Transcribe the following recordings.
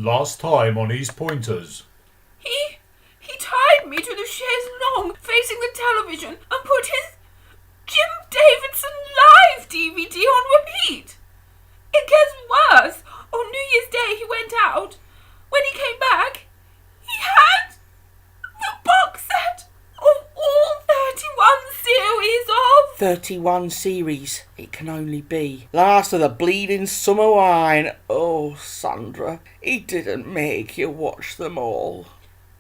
Last time on Eastpointers. He tied me to the chaise longue facing the television and put his Jim Davidson Live DVD on repeat. It gets worse. On New Year's Day he went out. When he came back, he had the box set of all 31 series of... 31 series, it can only be. Last of the bleeding summer wine. Oh, Sandra, he didn't make you watch them all.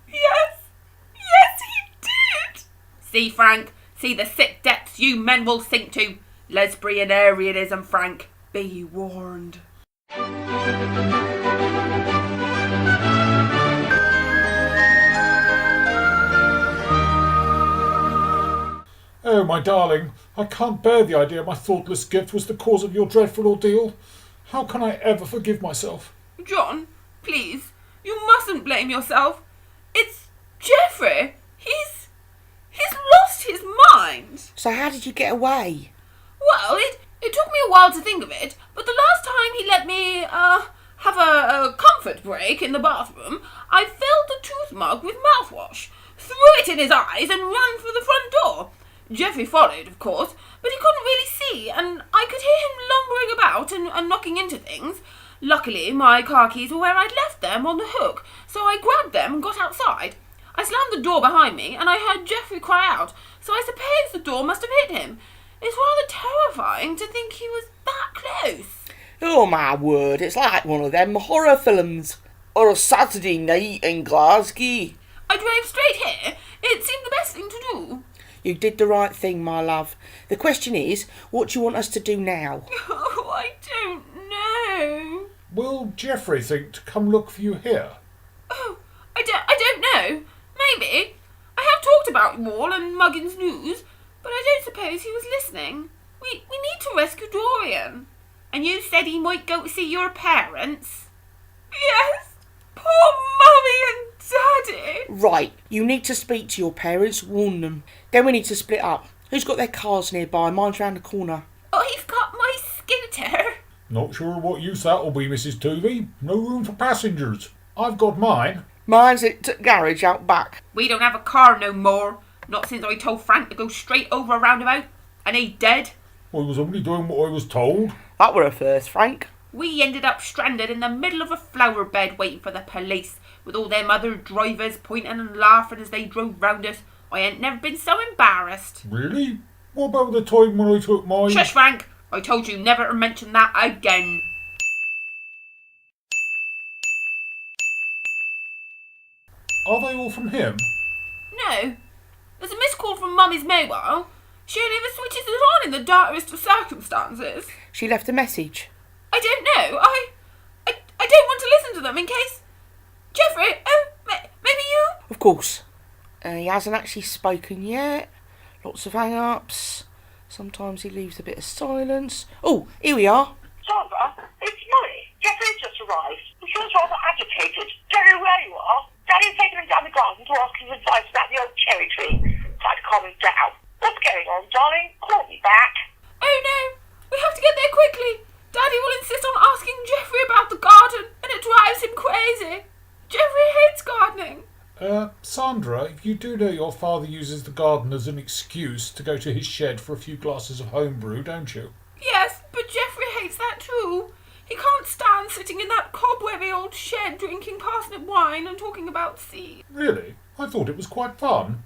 Yes, he did. See, Frank, see the sick depths you men will sink to. Lesbianarianism, Frank. Be warned. Oh, my darling, I can't bear the idea my thoughtless gift was the cause of your dreadful ordeal. How can I ever forgive myself? John, please, you mustn't blame yourself. It's Geoffrey. He's lost his mind. So how did you get away? Well, it took me a while to think of it, but the last time he let me, have a comfort break in the bathroom, I filled the tooth mug with mouthwash, threw it in his eyes and ran for the front door. Geoffrey followed, of course, but he couldn't really see, and I could hear him lumbering about and knocking into things. Luckily, my car keys were where I'd left them on the hook, so I grabbed them and got outside. I slammed the door behind me, and I heard Geoffrey cry out, so I suppose the door must have hit him. It's rather terrifying to think he was that close. Oh, my word, it's like one of them horror films. Or a Saturday night in Glasgow. I drove straight here. It seemed the best thing to do. You did the right thing, my love. The question is, what do you want us to do now? Oh, I don't know. Will Geoffrey think to come look for you here? Oh, I don't know. Maybe. I have talked about you all and Muggins' news, but I don't suppose he was listening. We need to rescue Dorian. And you said he might go to see your parents? Yes, poor Mummy and Daddy. Right, you need to speak to your parents, warn them. Then we need to split up. Who's got their cars nearby? Mine's round the corner. I've got my scooter. Not sure what use that'll be, Mrs. Toovey. No room for passengers. I've got mine. Mine's at the garage out back. We don't have a car no more. Not since I told Frank to go straight over a roundabout. And he's dead. I was only doing what I was told. That were a first, Frank. We ended up stranded in the middle of a flower bed waiting for the police, with all them other drivers pointing and laughing as they drove round us. I ain't never been so embarrassed. Really? What about the time when I took my... Shush, Frank! I told you never to mention that again. Are they all from him? No. There's a missed call from Mummy's mobile. She only ever switches it on in the direst of circumstances. She left a message. I don't know. I don't want to listen to them in case... Geoffrey, maybe you? Of course. He hasn't actually spoken yet. Lots of hang-ups. Sometimes he leaves a bit of silence. Oh, here we are. Sandra, it's Molly. Geoffrey's just arrived. He feels rather agitated. Don't know where you are. Daddy's taken him down the garden to ask his advice about the old cherry tree. Try to calm him down. What's going on, darling? Call me back. Oh no, we have to get there quickly. Daddy will insist on asking Geoffrey about the garden, and it drives him crazy. Geoffrey hates gardening. Sandra, you do know your father uses the garden as an excuse to go to his shed for a few glasses of homebrew, don't you? Yes, but Geoffrey hates that too. He can't stand sitting in that cobwebby old shed drinking parsnip wine and talking about seeds. Really? I thought it was quite fun.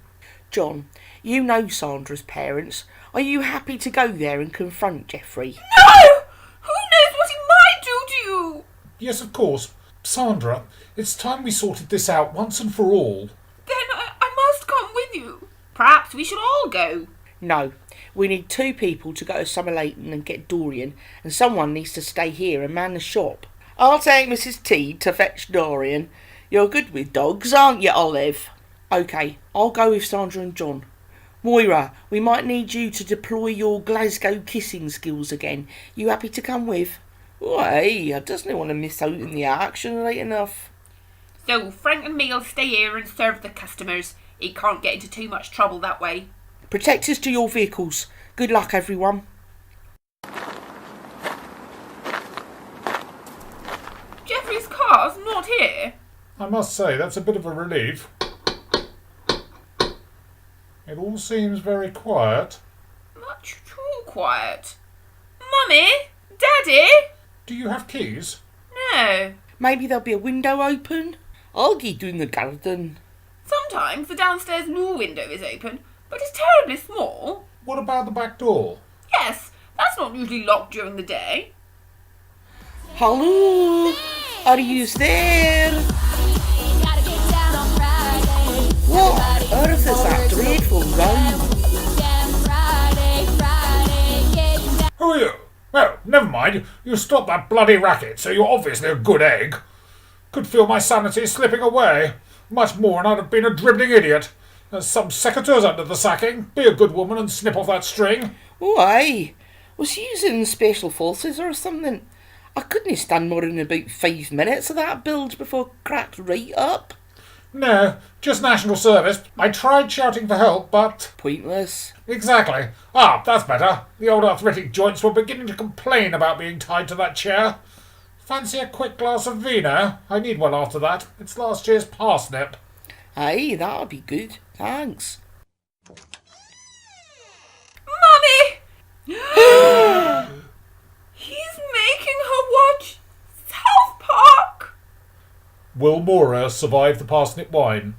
John, you know Sandra's parents. Are you happy to go there and confront Geoffrey? No! Who knows what he might do to you? Yes, of course. Sandra, it's time we sorted this out once and for all. Then I must come with you. Perhaps we should all go. No, we need 2 people to go to Summer Leighton and get Dorian, and someone needs to stay here and man the shop. I'll take Mrs. T to fetch Dorian. You're good with dogs, aren't you, Olive? OK, I'll go with Sandra and John. Moira, we might need you to deploy your Glasgow kissing skills again. You happy to come with? Oh, hey, I doesn't want to miss out in the action right enough. So Frank and me'll stay here and serve the customers. He can't get into too much trouble that way. Protect us to your vehicles. Good luck, everyone. Geoffrey's car's not here. I must say, that's a bit of a relief. It all seems very quiet. Much too quiet. Mummy? Daddy? Do you have keys? No. Maybe there'll be a window open. I'll get you in the garden. Sometimes the downstairs loo window is open, but it's terribly small. What about the back door? Yes, that's not usually locked during the day. Hello? Are you there? What on earth is that dreadful round? Who are you? Well, never mind. You stopped that bloody racket, so you're obviously a good egg. Could feel my sanity slipping away. Much more and I'd have been a dribbling idiot. There's some secateurs under the sacking. Be a good woman and snip off that string. Oh, aye. Was he using special forces or something? I couldn't stand more than about 5 minutes of that build before it cracked right up. No, just national service. I tried shouting for help, but... Pointless. Exactly. Ah, that's better. The old arthritic joints were beginning to complain about being tied to that chair. Fancy a quick glass of vino? I need one after that. It's last year's parsnip. Aye, that'll be good. Thanks. Mummy! He's making her watch South Park! Will Mora survive the parsnip wine?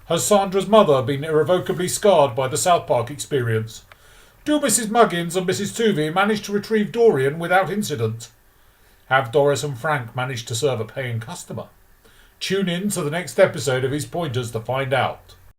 Has Sandra's mother been irrevocably scarred by the South Park experience? Do Mrs. Muggins and Mrs. Tuvey manage to retrieve Dorian without incident? Have Doris and Frank managed to serve a paying customer? Tune in to the next episode of Eastpointers to find out.